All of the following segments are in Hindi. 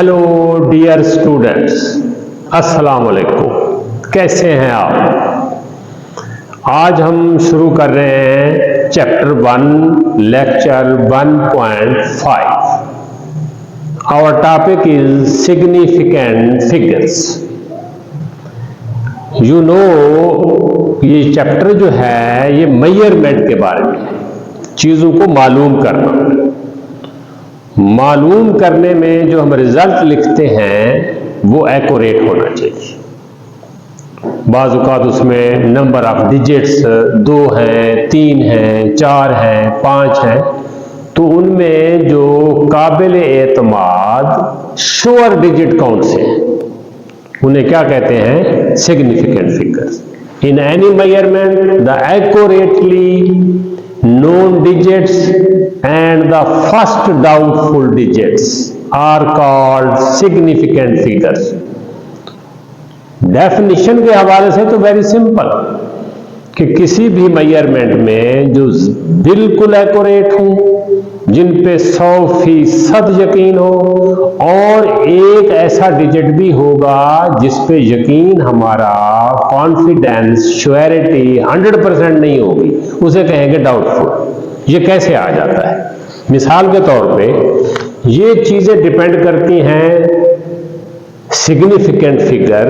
हेलो डियर स्टूडेंट्स, अस्सलाम वालेकुम। कैसे हैं आप? आज हम शुरू कर रहे हैं chapter 1 lecture 1.5। Our topic is significant figures. You know, ये चैप्टर जो है ये मेजरमेंट के बारे में है, चीजों को मालूम करना। मालूम करने में जो हम रिजल्ट लिखते हैं वो एक्यूरेट होना चाहिए। बाज़ औक़ात उसमें नंबर ऑफ डिजिट्स 2 हैं, 3 हैं, 4 हैं, 5 हैं, तो उनमें जो काबिल एतमाद श्योर डिजिट कौन से हैं उन्हें क्या कहते हैं? Significant figures. In any measurement the accurately known digits and the first doubtful digits are called significant figures. Definition के हवाले से तो वेरी सिंपल कि किसी भी मेजरमेंट में जो बिल्कुल एक्यूरेट हो, जिन पे 100% यकीन हो, और एक ऐसा डिजिट भी होगा जिस पे यकीन हमारा कॉन्फिडेंस श्योरिटी 100% नहीं होगी, उसे कहेंगे डाउटफुल। ये कैसे आ जाता है? मिसाल के तौर पे ये चीजें डिपेंड करती हैं सिग्निफिकेंट फिगर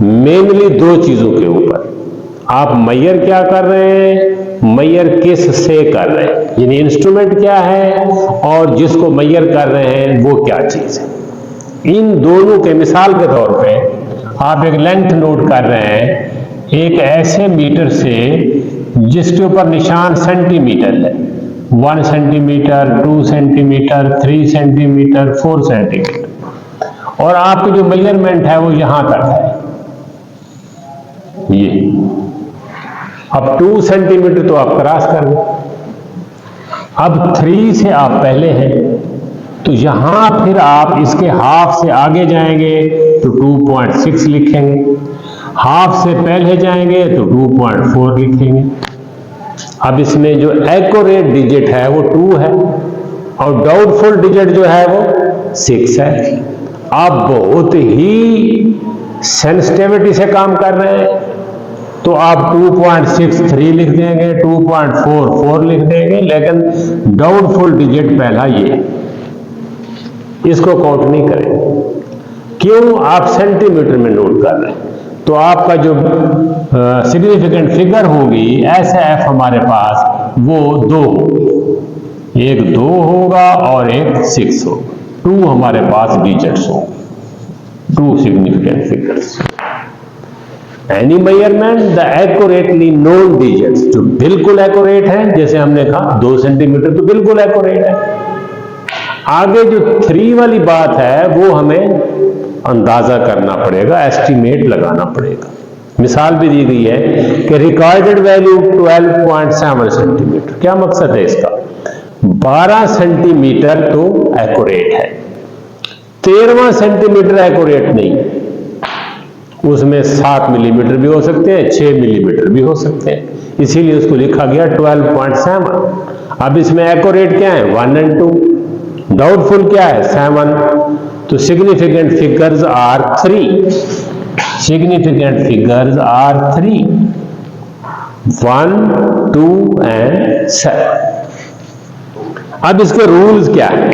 मेनली 2 चीजों के ऊपर। आप मेजर क्या कर रहे हैं, मेजर किस से कर रहे हैं, यानी इंस्ट्रूमेंट क्या है और जिसको मेजर कर रहे हैं वो क्या चीज है। इन दोनों के मिसाल के तौर पे आप एक लेंथ नोट कर रहे हैं एक ऐसे मीटर से जिसके ऊपर निशान सेंटीमीटर है, 1 सेंटीमीटर, 2 सेंटीमीटर, 3 सेंटीमीटर, 4 सेंटीमीटर, और आपकी जो मेजरमेंट है वो यहां तक है। ये अब 2 सेंटीमीटर तो आप क्रॉस कर गए, अब 3 से आप पहले हैं, तो यहां फिर आप इसके हाफ से आगे जाएंगे तो 2.6 लिखेंगे, हाफ से पहले जाएंगे तो 2.4 लिखेंगे। अब इसमें जो एक्यूरेट डिजिट है वो 2 है और डाउटफुल डिजिट जो है वो 6 है। आप बहुत ही सेंसिटिविटी से काम कर रहे हैं तो आप 2.63 लिख देंगे, 2.44 लिख देंगे, लेकिन डाउटफुल डिजिट पहला ये, इसको काउंट नहीं करें। क्यों? आप सेंटीमीटर में नोट कर रहे हैं, तो आपका जो सिग्निफिकेंट फिगर होगी SF हमारे पास वो 2 होगी, एक 2 होगा और एक 6 होगा। 2 हमारे पास डिजिट्स होंगे, 2 significant figures. Any measurement the accurately known digits, जो बिल्कुल एक्यूरेट है, जैसे हमने कहा 2 सेंटीमीटर तो बिल्कुल एक्यूरेट है। आगे जो 3 वाली बात है वो हमें अंदाजा करना पड़ेगा, एस्टीमेट लगाना पड़ेगा। मिसाल भी दी गई है कि रिकॉर्डेड वैल्यू 12.7 सेंटीमीटर। क्या मकसद है इसका? 12 सेंटीमीटर तो एक्यूरेट है, 13वां सेंटीमीटर एक्यूरेट नहीं, उसमें 7 मिलीमीटर भी हो सकते हैं, 6 मिलीमीटर भी हो सकते हैं, इसीलिए उसको लिखा गया 12.7। अब इसमें एक्यूरेट क्या है? 1 और 2, डाउटफुल क्या है? 7। तो significant figures are 3। Significant figures are 3, 1, 2 and 7। अब इसके रूल्स क्या है?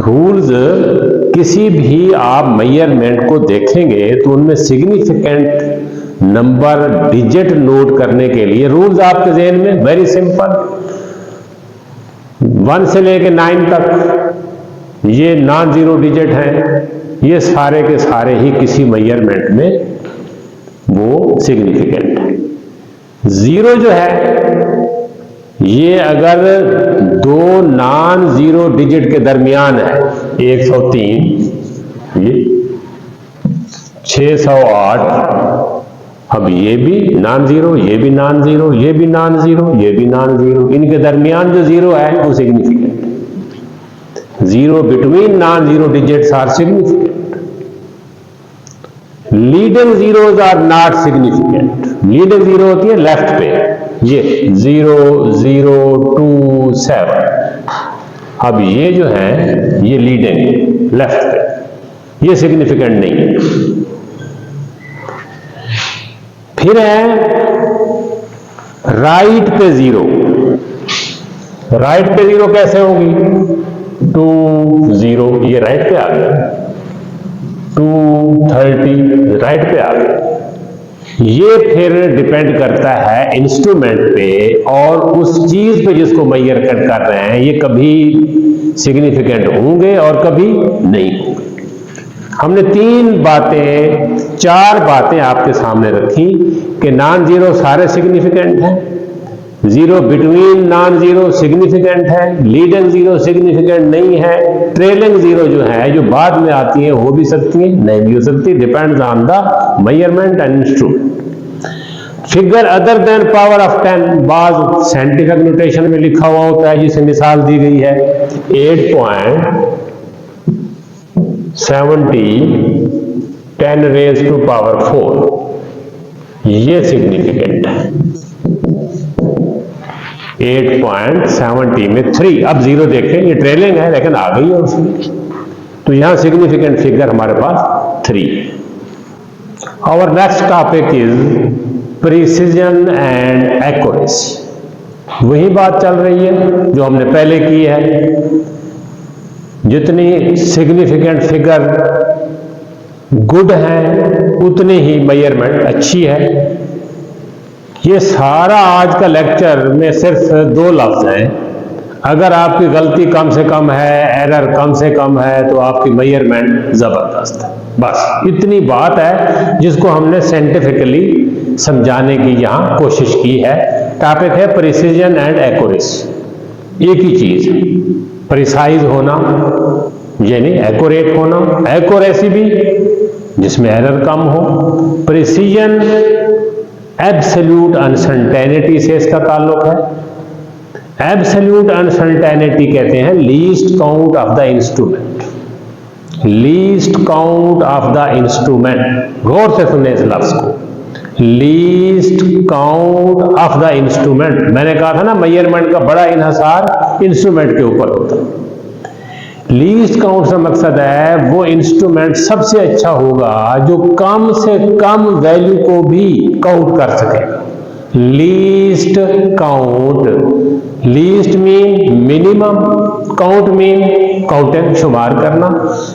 रूल्स, किसी भी आप मेजरमेंट को देखेंगे तो उनमें सिग्निफिकेंट नंबर डिजिट नोट करने के लिए रूल्स आपके ज़हन में वेरी सिंपल। 1 से लेके 9 तक ये नॉन जीरो डिजिट हैं, ये सारे के सारे ही किसी मेजरमेंट में वो सिग्निफिकेंट है। 0 जो है ये अगर 2 नॉन जीरो डिजिट के दरमियान है, 103, ये 608, अब ये भी नॉन जीरो, ये भी नॉन जीरो, ये भी नॉन जीरो, ये भी नॉन जीरो, इनके दरमियान जो 0 है वो significant. 0 between non zero digits are significant. Leading zeros are not significant. Leading zero होती है लेफ्ट पे, ये 0, 0, 2, 7। अब ये जो है ये लीडिंग है, लेफ्ट पे, ये सिग्निफिकेंट नहीं है। फिर है राइट पे 0। राइट पे 0 कैसे होगी? 2 0, ये राइट पे आ गया। 2 30 राइट पे आ गया। ये फिर डिपेंड करता है इंस्ट्रूमेंट पे और उस चीज पे जिसको मेजर कर रहे हैं, ये कभी सिग्निफिकेंट होंगे और कभी नहीं होंगे। हमने 4 बातें आपके सामने रखी कि नॉन जीरो सारे सिग्निफिकेंट हैं, 0 बिटवीन नॉन जीरो सिग्निफिकेंट है, लीडिंग 0 सिग्निफिकेंट नहीं है, ट्रेलिंग 0 जो है, जो बाद में आती है, हो भी सकती है, नहीं भी हो सकती, depends on the measurement and instrument. Figure other than power of 10 बाज साइंटिफिक नोटेशन में लिखा हुआ होता है, जिसे मिसाल दी गई है 8.70 10 रेज टू पावर 4, ये सिग्निफिकेंट है। 8.70 में 3, अब 0 देखें, ये ट्रेलिंग है लेकिन आ गई है उसमें, तो यहां सिग्निफिकेंट फिगर हमारे पास 3 है। Our next topic is precision and accuracy. वही बात चल रही है जो हमने पहले की है। जितनी सिग्निफिकेंट फिगर गुड है उतनी ही मेजरमेंट अच्छी है। ये सारा आज का लेक्चर में सिर्फ 2 लफ्ज हैं। अगर आपकी गलती कम से कम है, एरर कम से कम है, तो आपकी मेजरमेंट जबरदस्त है। बस इतनी बात है जिसको हमने साइंटिफिकली समझाने की यहां कोशिश की है। टॉपिक है प्रिसीजन एंड एक्यूरेसी। एक ही चीज है, प्रिसाइज होना यानी एक्यूरेट होना, एक्यूरेसी भी जिसमें एरर कम हो। प्रिसीजन एब्सोल्यूट अनसर्टेनिटी से इसका ताल्लुक है। एब्सोल्यूट अनसर्टेनिटी कहते हैं least count of the instrument. Least count of the instrument, गौर से सुने इस लफ्ज को, least count of the instrument. मैंने कहा था ना मेजरमेंट का बड़ा इन्हिसार इंस्ट्रूमेंट के ऊपर होता है। लीस्ट काउंट से मकसद है वो इंस्ट्रूमेंट सबसे अच्छा होगा जो कम से कम वैल्यू को भी काउंट कर सकेगा। Least count, least mean minimum, count mean counting शुमार करना,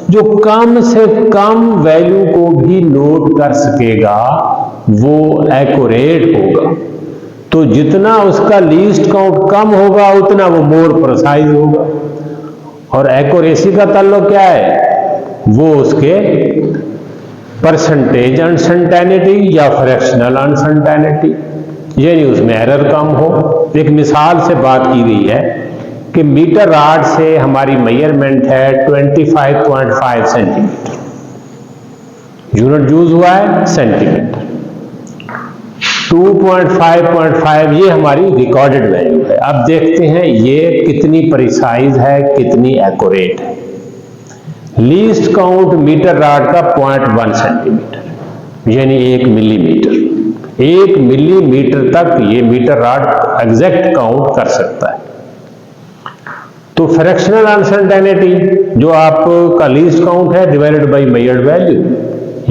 जो कम से कम वैल्यू को भी नोट कर सकेगा वो एक्यूरेट होगा। तो जितना उसका लीस्ट काउंट कम होगा उतना वो मोर प्रिसाइज होगा। और एक्यूरेसी का ताल्लुक क्या है? वो उसके परसेंटेज अनसर्टेनिटी या फ्रैक्शनल अनसर्टेनिटी, यानी उसमें एरर कम हो। एक मिसाल से बात की गई है कि मीटर रॉड से हमारी मेजरमेंट है 25.5 सेंटीमीटर, यूनिट यूज हुआ है सेंटीमीटर। 2.5 ये हमारी रिकॉर्डेड वैल्यू है। अब देखते हैं ये कितनी प्रिसाइज है, कितनी एक्यूरेट है। लीस्ट काउंट मीटर रॉड का 0.1 सेंटीमीटर यानी 1 मिलीमीटर। 1 मिलीमीटर तक ये मीटर रॉड एग्जैक्ट काउंट कर सकता है। तो फ्रैक्शनल अनसर्टेनिटी जो आपका लीस्ट काउंट है डिवाइडेड बाय मेजर्ड वैल्यू,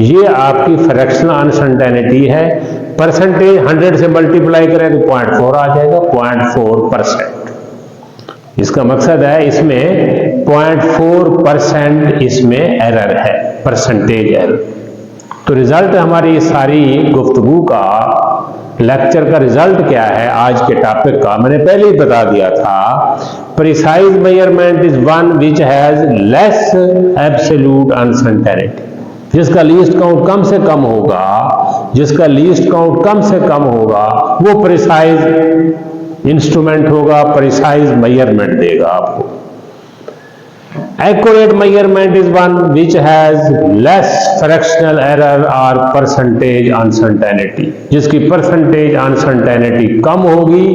ये आपकी फ्रैक्शनल अनसर्टेनिटी है। परसेंटेज 100 से मल्टीप्लाई करें तो 0.4 आ जाएगा, 0.4%। इसका मकसद है इसमें 0.4% इसमें एरर है, परसेंटेज एरर। तो रिजल्ट हमारी सारी गुफ्तगू का, लेक्चर का रिजल्ट क्या है आज के टॉपिक का, मैंने पहले ही बता दिया था। Precise measurement is one which has less absolute uncertainty. जिसका लीस्ट काउंट कम से कम होगा, जिसका लीस्ट काउंट कम से कम होगा वो प्रिसाइज इंस्ट्रूमेंट होगा, प्रिसाइज मेजरमेंट देगा आपको। Accurate measurement is one which has less fractional error और परसेंटेज अनसर्टेनिटी। जिसकी परसेंटेज अनसर्टेनिटी कम होगी,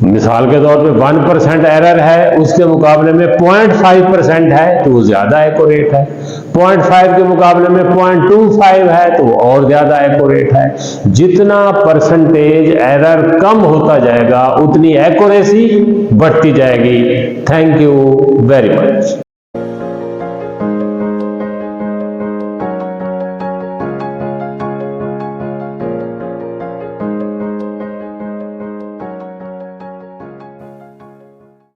मिसाल के तौर पे 1% एरर है, उसके मुकाबले में 0.5% है तो वो ज्यादा एक्यूरेट है। 0.5 के मुकाबले में 0.25 है तो और ज्यादा एक्यूरेट है। जितना परसेंटेज एरर कम होता जाएगा उतनी एक्यूरेसी बढ़ती जाएगी। Thank you very much.